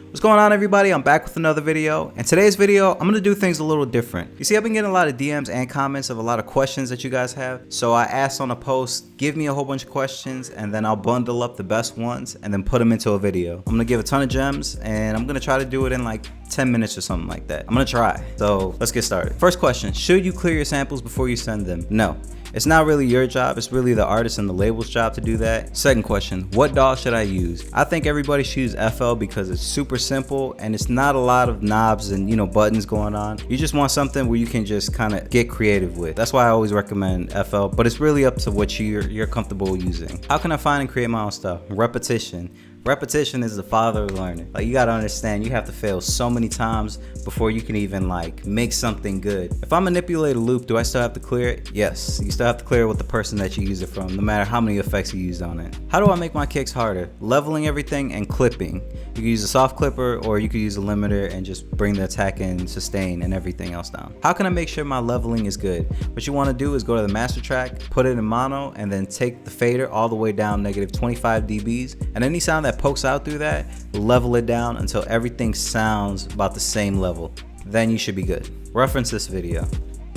What's going on, everybody? I'm back with another video. In today's video, I'm gonna do things a little different. You see, I've been getting a lot of DMs and comments of a lot of questions that you guys have. So I asked on a post, give me a whole bunch of questions and then I'll bundle up the best ones and then put them into a video. I'm gonna give a ton of gems and I'm gonna try to do it in like 10 minutes or something like that. I'm gonna try. So let's get started. First question, should you clear your samples before you send them? No. It's not really your job, it's really the artist and the label's job to do that. Second question, what DAW should I use? I think everybody should use FL because it's super simple and it's not a lot of knobs and buttons going on. You just want something where you can just kind of get creative with. That's why I always recommend FL, but it's really up to what you're comfortable using. How can I find and create my own stuff? Repetition. Repetition is the father of learning. Like, you gotta understand, you have to fail so many times before you can even like make something good. If I manipulate a loop, do I still have to clear it? Yes, you still have to clear it with the person that you use it from, no matter how many effects you used on it. How do I make my kicks harder? Leveling everything and clipping. You can use a soft clipper or you can use a limiter and just bring the attack and sustain and everything else down. How can I make sure my leveling is good? What you wanna do is go to the master track, put it in mono, and then take the fader all the way down negative 25 dBs, and any sound that pokes out through that, level it down until everything sounds about the same level. Then you should be good. Reference this video.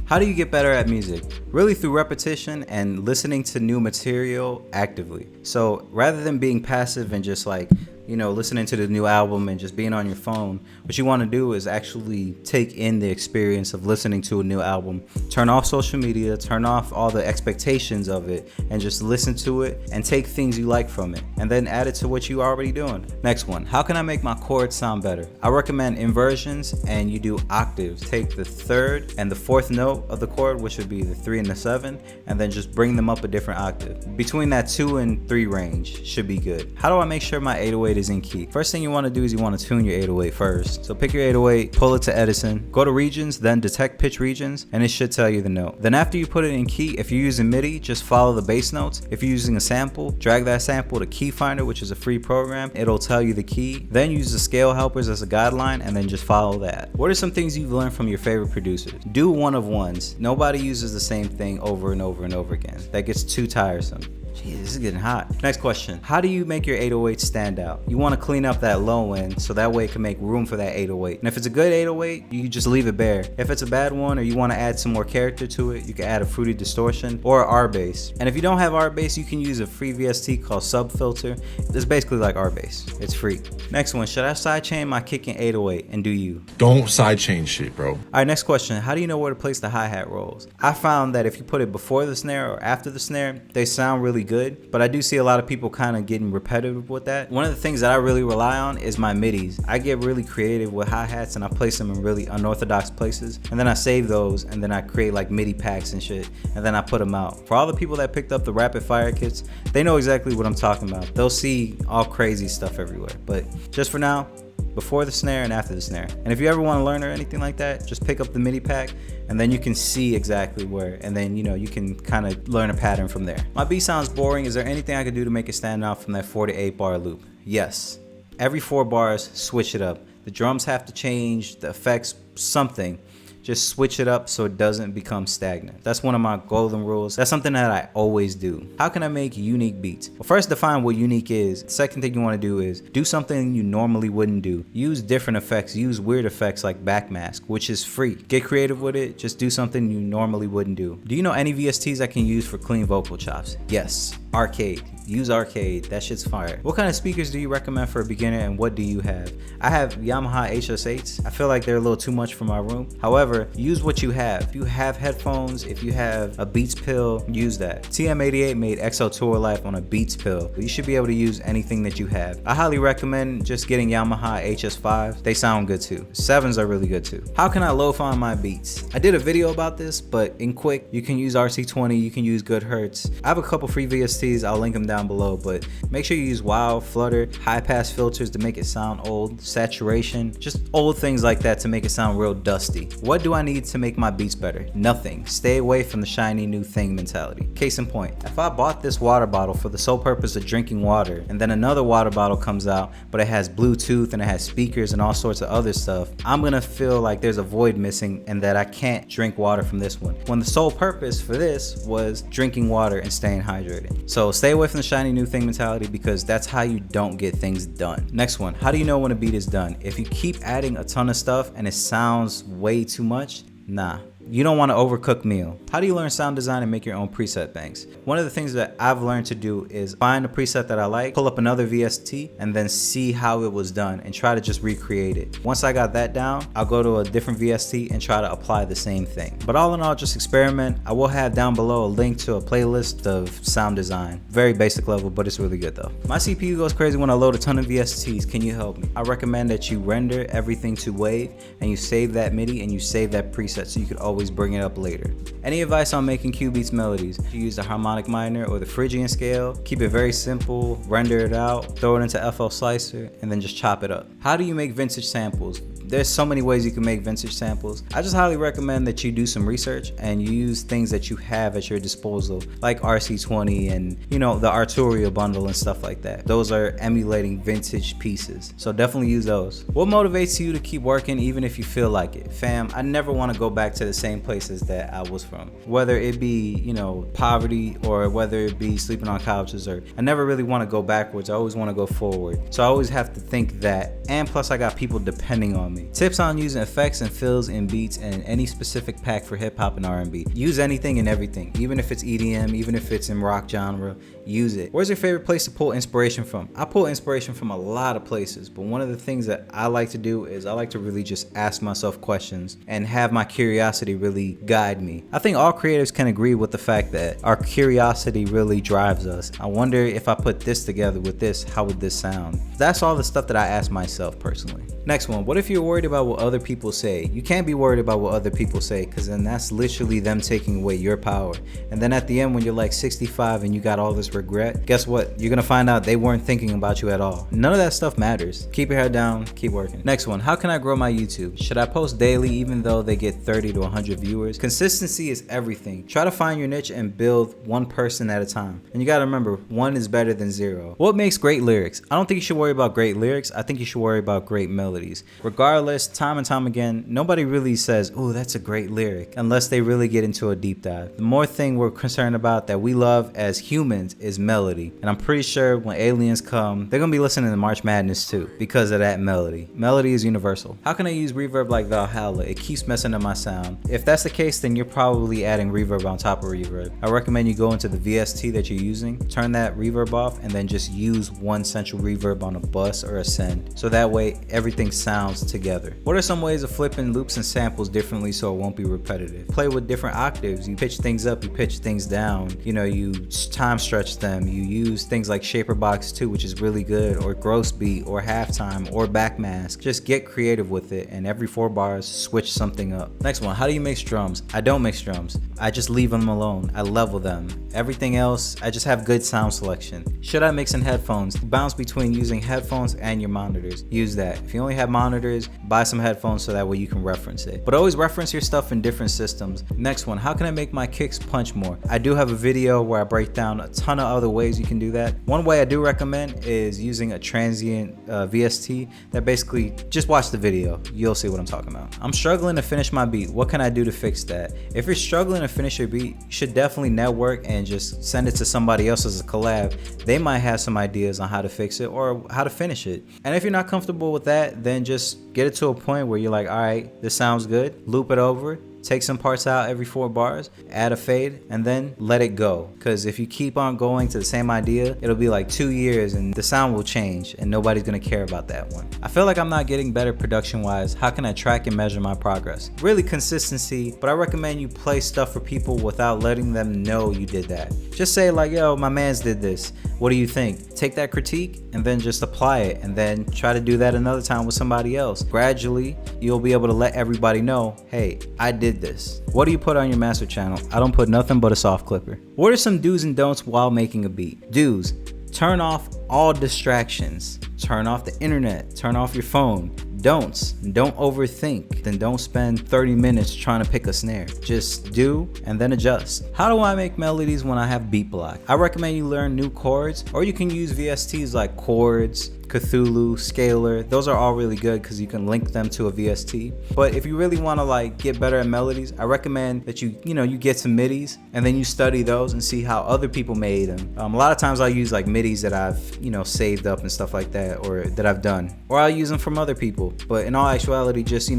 How do you get better at music? Really through repetition and listening to new material actively. So rather than being passive and just like, listening to the new album and just being on your phone, what you want to do is actually take in the experience of listening to a new album. Turn off social media, turn off all the expectations of it, and just listen to it and take things you like from it and then add it to what you're already doing. Next one, how can I make my chords sound better? I recommend inversions, and you do octaves. Take the third and the fourth note of the chord, which would be the 3 and the 7, and then just bring them up a different octave. Between that 2 and 3 range should be good. How do I make sure my 808 is in key? First thing you want to do is you want to tune your 808 first. So pick your 808, pull it to Edison, go to regions, then detect pitch regions, and it should tell you the note. Then after you put it in key, if you're using MIDI, just follow the bass notes. If you're using a sample, drag that sample to Key Finder, which is a free program. It'll tell you the key. Then use the scale helpers as a guideline and then just follow that. What are some things you've learned from your favorite producers? Do one of ones. Nobody uses the same thing over and over and over again. That gets too tiresome. Jeez, this is getting hot. Next question. How do you make your 808 stand out? You want to clean up that low end so that way it can make room for that 808. And if it's a good 808, you can just leave it bare. If it's a bad one or you want to add some more character to it, you can add a fruity distortion or R-bass. And if you don't have R-bass, you can use a free VST called Sub Filter. It's basically like R-bass. It's free. Next one. Should I sidechain my kick in 808? And do you? Don't sidechain shit, bro. All right, next question. How do you know where to place the hi-hat rolls? I found that if you put it before the snare or after the snare, they sound really good, but I do see a lot of people kind of getting repetitive with that. One of the things that I really rely on is my midis. I get really creative with hi-hats and I place them in really unorthodox places, and then I save those and then I create like MIDI packs and shit, and then I put them out. For all the people that picked up the rapid fire kits, they know exactly what I'm talking about. They'll see all crazy stuff everywhere, but just for now, before the snare and after the snare. And if you ever want to learn or anything like that, just pick up the MIDI pack and then you can see exactly where, and then you can kind of learn a pattern from there. My beat sounds boring. Is there anything I could do to make it stand out from that 4 to 8 bar loop? Yes. Every 4 bars, switch it up. The drums have to change, the effects, something. Just switch it up so it doesn't become stagnant. That's one of my golden rules. That's something that I always do. How can I make unique beats? Well, first define what unique is. The second thing you want to do is do something you normally wouldn't do. Use different effects. Use weird effects like backmask, which is free. Get creative with it. Just do something you normally wouldn't do. Do you know any VSTs I can use for clean vocal chops? Yes. Arcade. Use Arcade. That shit's fire. What kind of speakers do you recommend for a beginner and what do you have? I have Yamaha HS8s. I feel like they're a little too much for my room. However, use what you have. If you have headphones, if you have a Beats pill, use that. TM88 made XL Tour Life on a Beats pill. You should be able to use anything that you have. I highly recommend just getting Yamaha HS5. They sound good too. 7s are really good too. How can I lo-fi my beats? I did a video about this, but in quick, you can use RC20, you can use Good Hertz. I have a couple free VSTs. I'll link them down below, but make sure you use wow, flutter, high pass filters to make it sound old, saturation, just old things like that to make it sound real dusty. What do I need to make my beats better? Nothing. Stay away from the shiny new thing mentality. Case in point, if I bought this water bottle for the sole purpose of drinking water, and then another water bottle comes out, but it has Bluetooth and it has speakers and all sorts of other stuff, I'm gonna feel like there's a void missing and that I can't drink water from this one, when the sole purpose for this was drinking water and staying hydrated. So stay away from the shiny new thing mentality, because that's how you don't get things done. Next one, how do you know when a beat is done? If you keep adding a ton of stuff and it sounds way too much, nah. You don't want to overcook meal. How do you learn sound design and make your own preset banks? One of the things that I've learned to do is find a preset that I like, pull up another VST, and then see how it was done and try to just recreate it. Once I got that down, I'll go to a different VST and try to apply the same thing. But all in all, just experiment. I will have down below a link to a playlist of sound design. Very basic level, but it's really good though. My CPU goes crazy when I load a ton of VSTs. Can you help me? I recommend that you render everything to wave and you save that MIDI and you save that preset so you could always bring it up later. Any advice on making cubeatz melodies? You use the harmonic minor or the Phrygian scale. Keep it very simple, render it out, throw it into FL Slicer, and then just chop it up. How do you make vintage samples? There's so many ways you can make vintage samples. I just highly recommend that you do some research and you use things that you have at your disposal, like RC20 and, you know, the Arturia bundle and stuff like that. Those are emulating vintage pieces, so definitely use those. What motivates you to keep working even if you feel like it? Fam, I never want to go back to the same places that I was from. Whether it be, you know, poverty or whether it be sleeping on couches, or I never really want to go backwards. I always want to go forward. So I always have to think that, and plus I got people depending on me. Tips on using effects and fills in beats and any specific pack for hip hop and R&B. Use anything and everything, even if it's EDM, even if it's in rock genre, use it. Where's your favorite place to pull inspiration from? I pull inspiration from a lot of places, but one of the things that I like to do is I like to really just ask myself questions and have my curiosity really guide me. I think all creatives can agree with the fact that our curiosity really drives us. I wonder if I put this together with this, how would this sound? That's all the stuff that I ask myself personally. Next one, what if you're worried about what other people say? You can't be worried about what other people say, because then that's literally them taking away your power. And then at the end, when you're like 65 and you got all this regret, guess what? You're gonna find out they weren't thinking about you at all. None of that stuff matters. Keep your head down, keep working. Next one, how can I grow my YouTube? Should I post daily even though they get 30 to 100 viewers? Consistency is everything. Try to find your niche and build one person at a time. And you gotta remember, one is better than zero. What makes great lyrics? I don't think you should worry about great lyrics. I think you should worry about great melodies. Regardless, time and time again, nobody really says, oh, that's a great lyric, unless they really get into a deep dive. The more thing we're concerned about that we love as humans is melody. And I'm pretty sure when aliens come, they're gonna be listening to March Madness too, because of that melody. Melody is universal. How can I use reverb like Valhalla? It keeps messing up my sound. If that's the case, then you're probably adding reverb on top of reverb. I recommend you go into the VST that you're using, turn that reverb off, and then just use one central reverb on a bus or a send. So that way everything sounds together. What are some ways of flipping loops and samples differently so it won't be repetitive? Play with different octaves. You pitch things up, you pitch things down. You know, you time stretch them. You use things like Shaper Box 2, which is really good, or Gross Beat, or Halftime, or Backmask. Just get creative with it, and every 4 bars, switch something up. Next one, how do you mix drums? I don't mix drums. I just leave them alone. I level them. Everything else, I just have good sound selection. Should I mix in headphones? Bounce between using headphones and your monitors. Use that. If you only have monitors, buy some headphones so that way you can reference it. But always reference your stuff in different systems. Next one, how can I make my kicks punch more? I do have a video where I break down a ton of other ways you can do that. One way I do recommend is using a transient VST that basically, just watch the video. You'll see what I'm talking about. I'm struggling to finish my beat. What can I do to fix that? If you're struggling to finish your beat, you should definitely network and just send it to somebody else as a collab. They might have some ideas on how to fix it or how to finish it. And if you're not comfortable with that, then just get it to a point where you're like, all right, this sounds good. Loop it over. Take some parts out every 4 bars, add a fade, and then let it go. Because if you keep on going to the same idea, it'll be like 2 years and the sound will change and nobody's gonna care about that one. I feel like I'm not getting better production wise. How can I track and measure my progress? Really consistency, but I recommend you play stuff for people without letting them know you did that. Just say like, yo, my mans did this. What do you think? Take that critique and then just apply it, and then try to do that another time with somebody else. Gradually, you'll be able to let everybody know, hey, I did this. What do you put on your master channel? I don't put nothing but a soft clipper. What are some do's and don'ts while making a beat? Do's: turn off all distractions. Turn off the internet. Turn off your phone. Don'ts: don't overthink. Then don't spend 30 minutes trying to pick a snare. Just do and then adjust. How do I make melodies when I have beat block? I recommend you learn new chords, or you can use VSTs like chords, Cthulhu, Scalar. Those are all really good because you can link them to a VST. But if you really want to like get better at melodies, I recommend that you get some MIDIs and then you study those and see how other people made them. A lot of times I'll use like MIDIs that I've saved up and stuff like that, or that I've done, or I'll use them from other people. But in all actuality, just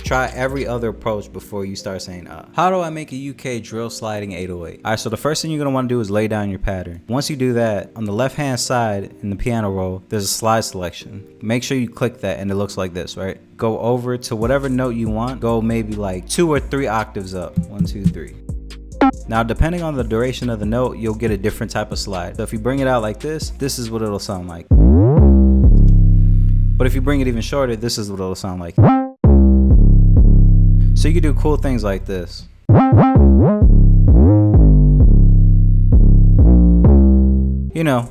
try every other approach before you start saying, how do I make a UK drill sliding 808? All right, so the first thing you're gonna want to do is lay down your pattern. Once you do that, on the left hand side in the piano roll, there's a slide selection. Make sure you click that and it looks like this, right? Go over to whatever note you want. Go maybe like 2 or 3 octaves up. 1, 2, 3. Now, depending on the duration of the note, you'll get a different type of slide. So if you bring it out like this is what it'll sound like. But if you bring it even shorter, this is what it'll sound like. So you can do cool things like this.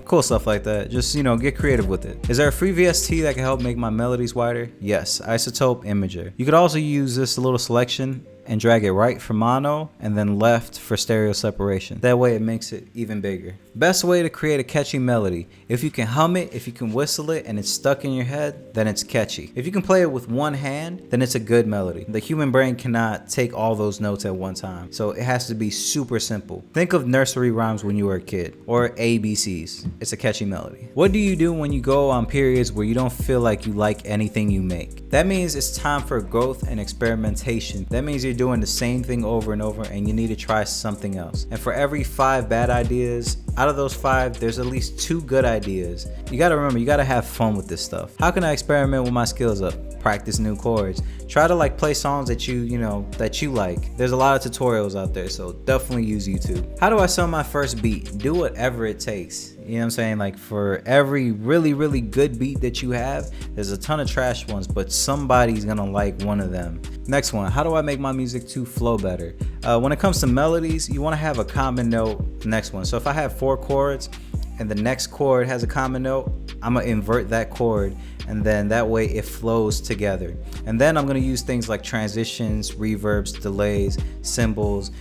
Cool stuff like that. Just, get creative with it. Is there a free VST that can help make my melodies wider? Yes, Isotope Imager. You could also use this little selection and drag it right for mono and then left for stereo separation. That way it makes it even bigger. Best way to create a catchy melody. If you can hum it, if you can whistle it and it's stuck in your head, then it's catchy. If you can play it with one hand, then it's a good melody. The human brain cannot take all those notes at one time, so it has to be super simple. Think of nursery rhymes when you were a kid, or ABCs. It's a catchy melody. What do you do when you go on periods where you don't feel like you like anything you make? That means it's time for growth and experimentation. That means you're doing the same thing over and over and you need to try something else. And for every 5 bad ideas, out of those 5, there's at least 2 good ideas. You gotta remember, you gotta have fun with this stuff. How can I experiment with my skills up? Practice new chords. Try to play songs that you like. There's a lot of tutorials out there, so definitely use YouTube. How do I sell my first beat? Do whatever it takes. You know what I'm saying? Like, for every really good beat that you have, there's a ton of trash ones, but somebody's gonna like one of them. Next one, how do I make my music to flow better? When it comes to melodies, you wanna have a common note. Next one, so if I have 4 chords and the next chord has a common note, I'm gonna invert that chord, and then that way it flows together. And then I'm gonna use things like transitions, reverbs, delays, cymbals,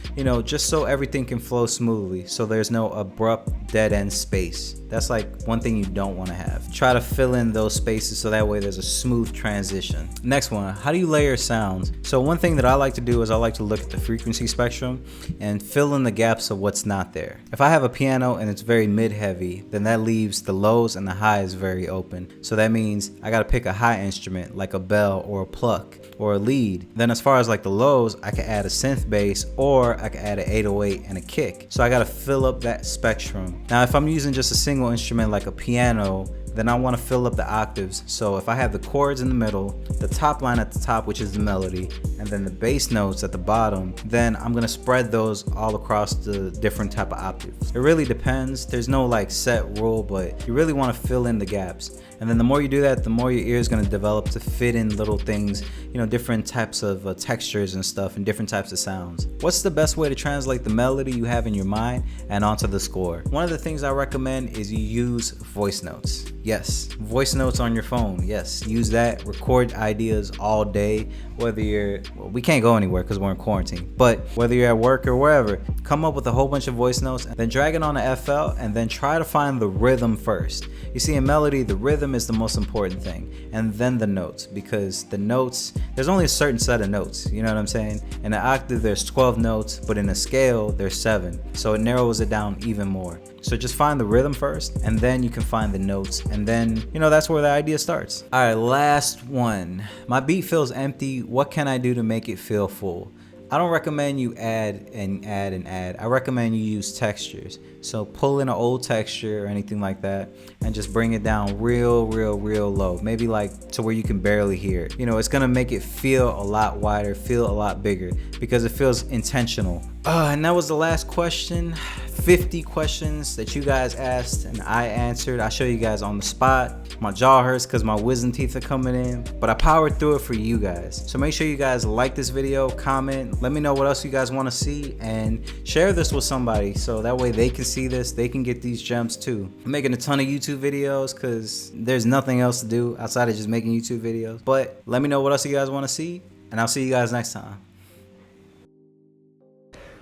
just so everything can flow smoothly, so there's no abrupt dead end space. That's like one thing you don't want to have. Try to fill in those spaces so that way there's a smooth transition. Next one, how do you layer sounds? So one thing that I like to do is I like to look at the frequency spectrum and fill in the gaps of what's not there. If I have a piano and it's very mid heavy, then that leaves the lows and the highs very open. So that means I gotta pick a high instrument like a bell or a pluck or a lead. Then as far as like the lows, I can add a synth bass, or I can add an 808 and a kick. So I gotta fill up that spectrum. Now if I'm using just a single instrument like a piano, then I want to fill up the octaves. So if I have the chords in the middle, the top line at the top, which is the melody, and then the bass notes at the bottom, then I'm gonna spread those all across the different type of octaves. It really depends. There's no like set rule, but you really want to fill in the gaps. And then the more you do that, the more your ear is going to develop to fit in little things, different types of textures and stuff, and different types of sounds. What's the best way to translate the melody you have in your mind and onto the score? One of the things I recommend is you use voice notes. Yes, voice notes on your phone. Yes, use that. Record ideas all day, whether we can't go anywhere because we're in quarantine, but whether you're at work or wherever, come up with a whole bunch of voice notes and then drag it on the FL, and then try to find the rhythm first. You see, in melody, the rhythm is the most important thing, and then the notes, because the notes, there's only a certain set of notes, you know what I'm saying? In an octave there's 12 notes, but in a scale there's 7, so it narrows it down even more. So just find the rhythm first, and then you can find the notes, and then that's where the idea starts. All right, last one. My beat feels empty. What can I do to make it feel full? I don't recommend you add and add and add. I recommend you use textures. So pull in an old texture or anything like that and just bring it down real low. Maybe like to where you can barely hear it. It's gonna make it feel a lot wider, feel a lot bigger, because it feels intentional. And that was the last question. 50 questions that you guys asked and I answered. I show you guys on the spot. My jaw hurts because my wisdom teeth are coming in, but I powered through it for you guys. So make sure you guys like this video, comment, let me know what else you guys want to see, and share this with somebody so that way they can see this, they can get these gems too. I'm making a ton of YouTube videos because there's nothing else to do outside of just making YouTube videos. But let me know what else you guys want to see, and I'll see you guys next time.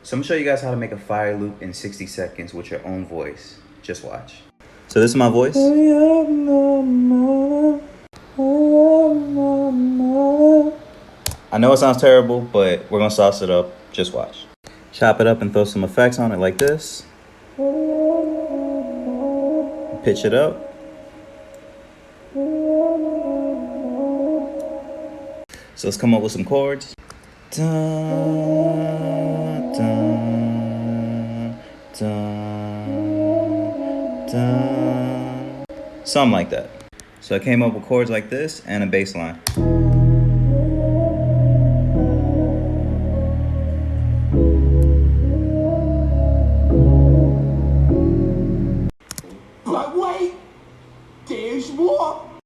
So I'm gonna show you guys how to make a fire loop in 60 seconds with your own voice. Just watch. So this is my voice. I know it sounds terrible, but we're gonna sauce it up. Just watch. Chop it up and throw some effects on it like this. Pitch it up. So let's come up with some chords. Dun, dun, dun, dun. Something like that. So I came up with chords like this and a bass line. But wait, there's more.